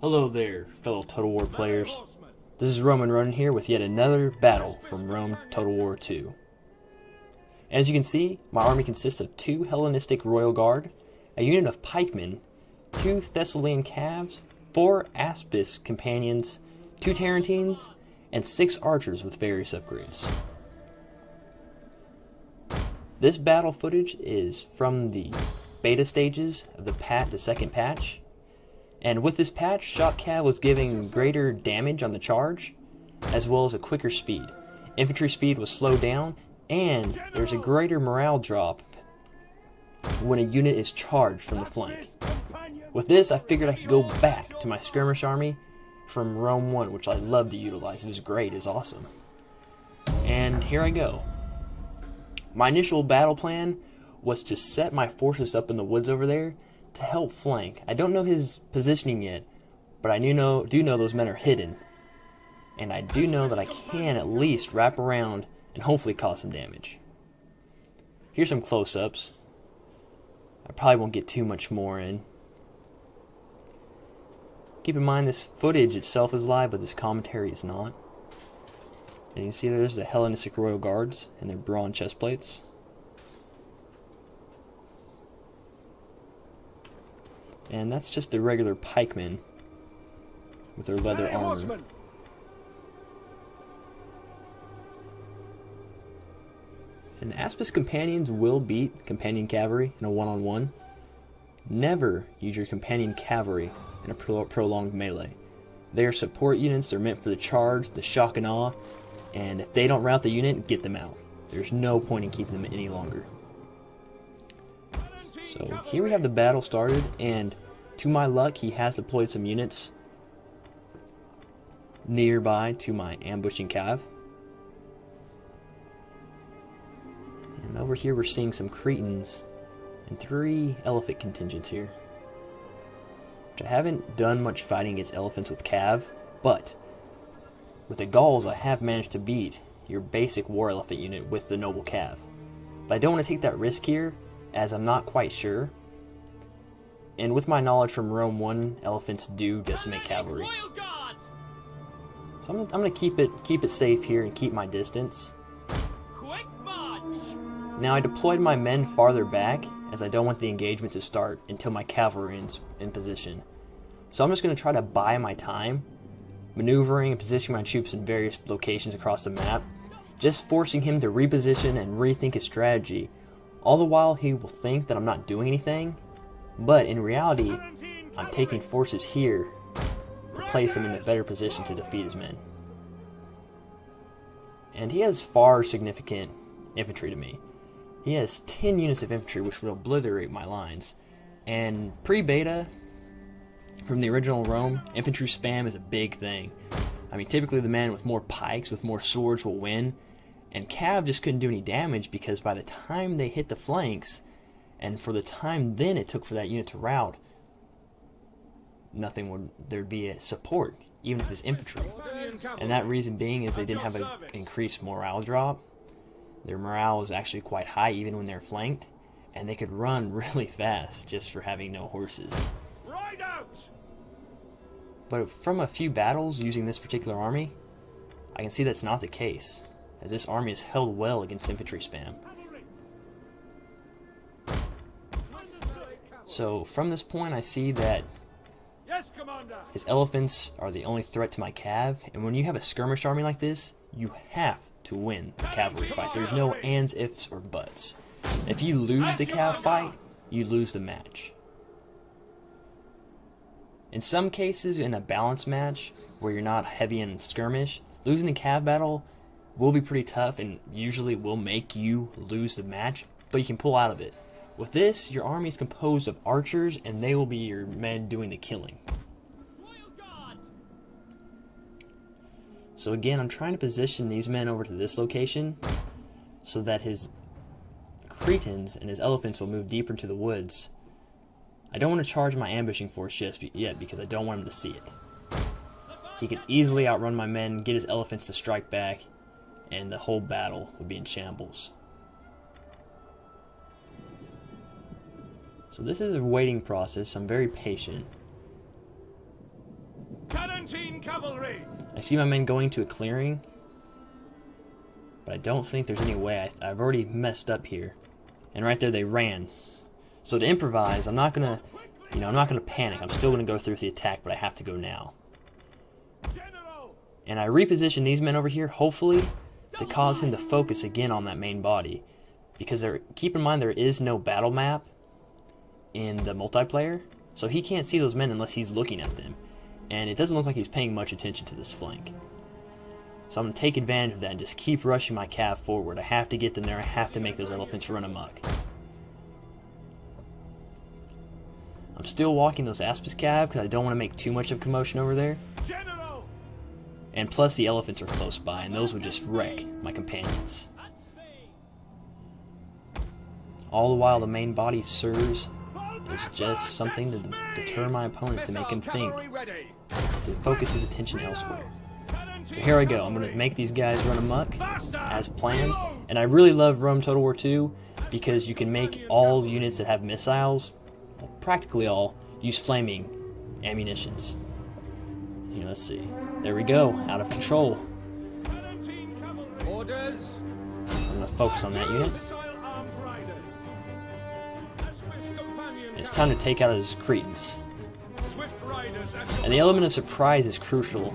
Hello there, fellow Total War players. This is Roman running here with yet another battle from Rome Total War 2. As you can see, my army consists of 2 Hellenistic Royal Guard, a unit of pikemen, 2 Thessalian Cavs, 4 Epirus companions, 2 Tarentines, and 6 archers with various upgrades. This battle footage is from the beta stages of the second patch. And with this patch, Shock Cav was giving greater damage on the charge, as well as a quicker speed. Infantry speed was slowed down, and there's a greater morale drop when a unit is charged from the flank. With this, I figured I could go back to my skirmish army from Rome 1, which I love to utilize. It was great, it was awesome. And here I go. My initial battle plan was to set my forces up in the woods over there to help flank. I don't know his positioning yet, but I do know those men are hidden. And I do know that I can at least wrap around and hopefully cause some damage. Here's some close-ups. I probably won't get too much more in. Keep in mind this footage itself is live, but this commentary is not. And you can see there's the Hellenistic Royal Guards and their bronze chest plates. And that's just the regular pikemen with their leather armor. And Epirus companions will beat companion cavalry in a one-on-one. Never use your companion cavalry in a prolonged melee. They are support units, they're meant for the charge, the shock and awe, and if they don't rout the unit, get them out. There's no point in keeping them any longer. So here we have the battle started, and to my luck, he has deployed some units nearby to my ambushing cav. And over here we're seeing some Cretans and 3 elephant contingents here. Which I haven't done much fighting against elephants with cav, but with the Gauls I have managed to beat your basic war elephant unit with the noble cav. But I don't want to take that risk here, as I'm not quite sure. And with my knowledge from Rome 1, elephants do decimate cavalry. So I'm gonna keep it safe here and keep my distance. Now I deployed my men farther back, as I don't want the engagement to start until my cavalry is in position. So I'm just gonna try to buy my time, maneuvering and positioning my troops in various locations across the map, just forcing him to reposition and rethink his strategy. All the while he will think that I'm not doing anything, but in reality, I'm taking forces here to place him in a better position to defeat his men. And he has far significant infantry to me. He has 10 units of infantry which would obliterate my lines. And pre-beta, from the original Rome, infantry spam is a big thing. I mean, typically the man with more pikes, with more swords will win, and Cav just couldn't do any damage because by the time they hit the flanks, and for the time then it took for that unit to rout, there'd be a support, even if it's infantry. And that reason being is they didn't have an increased morale drop. Their morale was actually quite high even when they're flanked, and they could run really fast just for having no horses. But from a few battles using this particular army, I can see that's not the case, as this army is held well against infantry spam. So from this point I see that his elephants are the only threat to my cav, and when you have a skirmish army like this, you have to win the cavalry fight. There's no ands, ifs, or buts. If you lose the cav fight, you lose the match. In some cases, in a balanced match, where you're not heavy in skirmish, losing the cav battle will be pretty tough and usually will make you lose the match, but you can pull out of it. With this, your army is composed of archers, and they will be your men doing the killing. So again, I'm trying to position these men over to this location so that his Cretans and his elephants will move deeper into the woods. I don't want to charge my ambushing force just yet because I don't want him to see it. He could easily outrun my men, get his elephants to strike back, and the whole battle would be in shambles. So this is a waiting process. I'm very patient. I see my men going to a clearing, but I don't think there's any way. I've already messed up here. And right there they ran. So to improvise, I'm not gonna, I'm not gonna panic. I'm still gonna go through with the attack, but I have to go now. And I reposition these men over here, hopefully, to cause him to focus again on that main body. Because keep in mind there is no battle map in the multiplayer, so he can't see those men unless he's looking at them. And it doesn't look like he's paying much attention to this flank. So I'm going to take advantage of that and just keep rushing my cav forward. I have to get them there. I have to make those elephants run amok. I'm still walking those Aspis cav because I don't want to make too much of a commotion over there. And plus the elephants are close by, and those would just wreck my companions. All the while the main body serves as just something to deter my opponent, to make him think, to focus his attention elsewhere. So here I go. I'm going to make these guys run amok as planned. And I really love Rome Total War 2 because you can make all units that have missiles, well, practically all, use flaming ammunitions. Let's see. There we go. Out of control. Orders. I'm going to focus on that unit. It's time to take out his Cretans. And the element of surprise is crucial.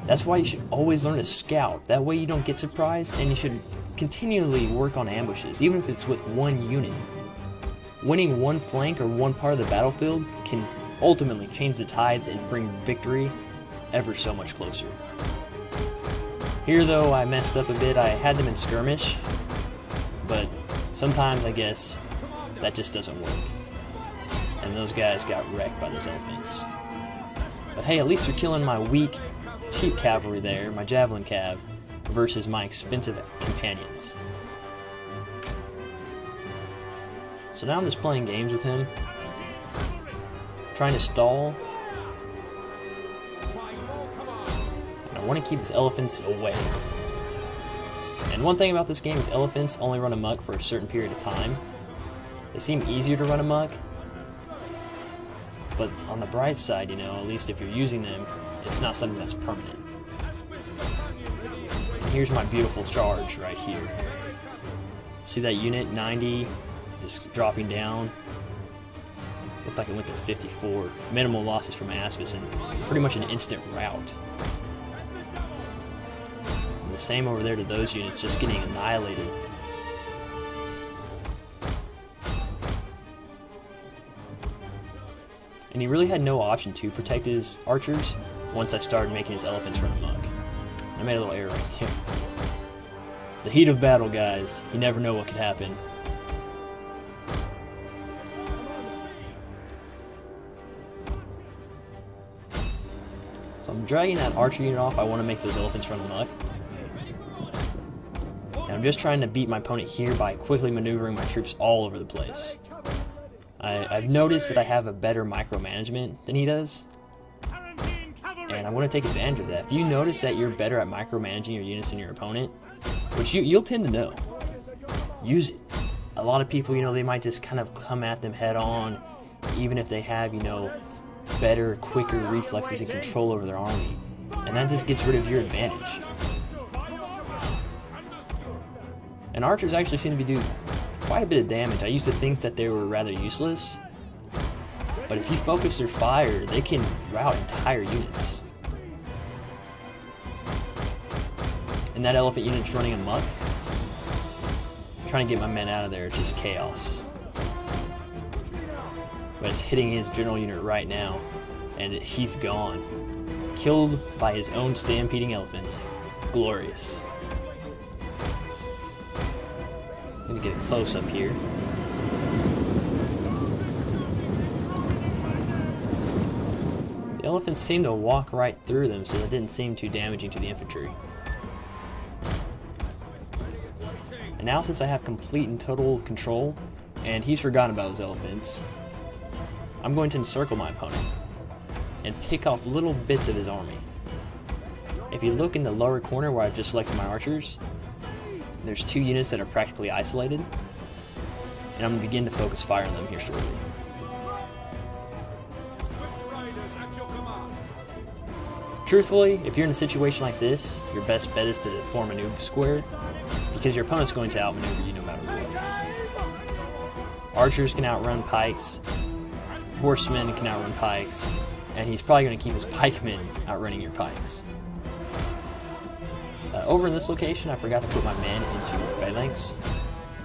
That's why you should always learn to scout. That way you don't get surprised, and you should continually work on ambushes, even if it's with one unit. Winning one flank or one part of the battlefield can ultimately change the tides and bring victory ever so much closer. Here though, I messed up a bit. I had them in skirmish, but sometimes I guess that just doesn't work. And those guys got wrecked by those elephants. But hey, at least they're killing my weak, cheap cavalry there, my javelin cav, versus my expensive companions. So now I'm just playing games with him, trying to stall. And I want to keep his elephants away. And one thing about this game is elephants only run amok for a certain period of time. They seem easier to run amok, but on the bright side, at least if you're using them, it's not something that's permanent. And here's my beautiful charge right here. See that unit, 90, just dropping down? Looked like it went to 54. Minimal losses from Aspis and pretty much an instant rout. And the same over there to those units, just getting annihilated. And he really had no option to protect his archers once I started making his elephants run amok. I made a little error right there. The heat of battle, guys. You never know what could happen. So I'm dragging that archer unit off. I want to make those elephants run amok. And I'm just trying to beat my opponent here by quickly maneuvering my troops all over the place. I've noticed that I have a better micromanagement than he does, and I want to take advantage of that. If you notice that you're better at micromanaging your units than your opponent, which you'll tend to know, use it. A lot of people, they might just kind of come at them head on, even if they have, better, quicker reflexes and control over their army, and that just gets rid of your advantage. And archers actually seem to be doing quite a bit of damage. I used to think that they were rather useless, but if you focus their fire, they can rout entire units. And that elephant unit's running amok. I'm trying to get my men out of there, it's just chaos. But it's hitting his general unit right now, and he's gone. Killed by his own stampeding elephants. Glorious. I'm gonna get a close up here. The elephants seemed to walk right through them, so that didn't seem too damaging to the infantry. And now, since I have complete and total control, and he's forgotten about his elephants, I'm going to encircle my opponent and pick off little bits of his army. If you look in the lower corner where I've just selected my archers, there's two units that are practically isolated, and I'm going to begin to focus fire on them here shortly. Truthfully, if you're in a situation like this, your best bet is to form a noob square, because your opponent's going to outmaneuver you no matter what. Archers can outrun pikes, horsemen can outrun pikes, and he's probably going to keep his pikemen outrunning your pikes. Over in this location, I forgot to put my men into phalanx,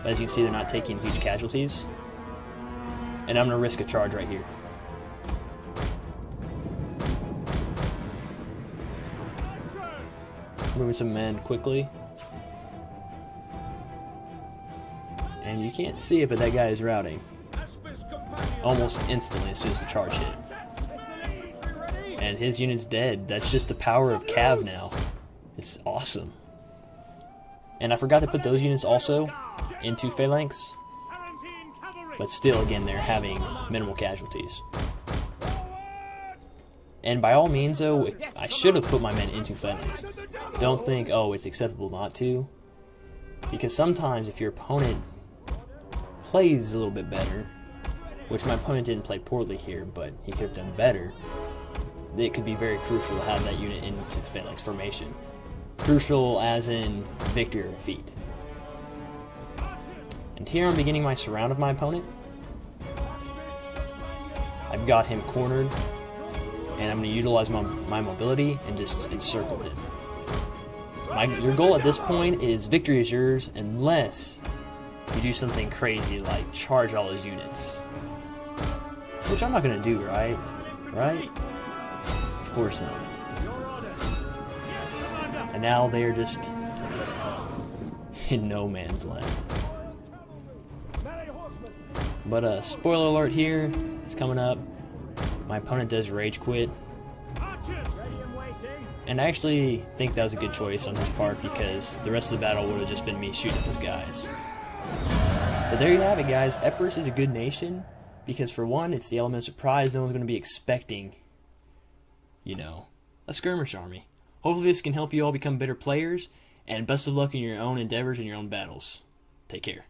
but as you can see, they're not taking huge casualties, and I'm going to risk a charge right here. Moving some men quickly. And you can't see it, but that guy is routing almost instantly as soon as the charge hit. And his unit's dead. That's just the power of Cav now. It's awesome. And I forgot to put those units also into phalanx. But still, again, they're having minimal casualties. And by all means, though, I should have put my men into phalanx. Don't think, oh, it's acceptable not to. Because sometimes if your opponent plays a little bit better, which my opponent didn't play poorly here, but he could have done better, it could be very crucial to have that unit into phalanx formation. Crucial as in victory or defeat. And here I'm beginning my surround of my opponent. I've got him cornered, and I'm going to utilize my mobility and just encircle him. Your goal at this point is victory is yours unless you do something crazy like charge all his units. Which I'm not going to do, right? Right? Of course not. And now they are just in no man's land. But spoiler alert here, it's coming up. My opponent does rage quit. And I actually think that was a good choice on his part because the rest of the battle would have just been me shooting at his guys. But there you have it, guys. Epirus is a good nation because, for one, it's the element of surprise. No one's going to be expecting, you know, a skirmish army. Hopefully this can help you all become better players, and best of luck in your own endeavors and your own battles. Take care.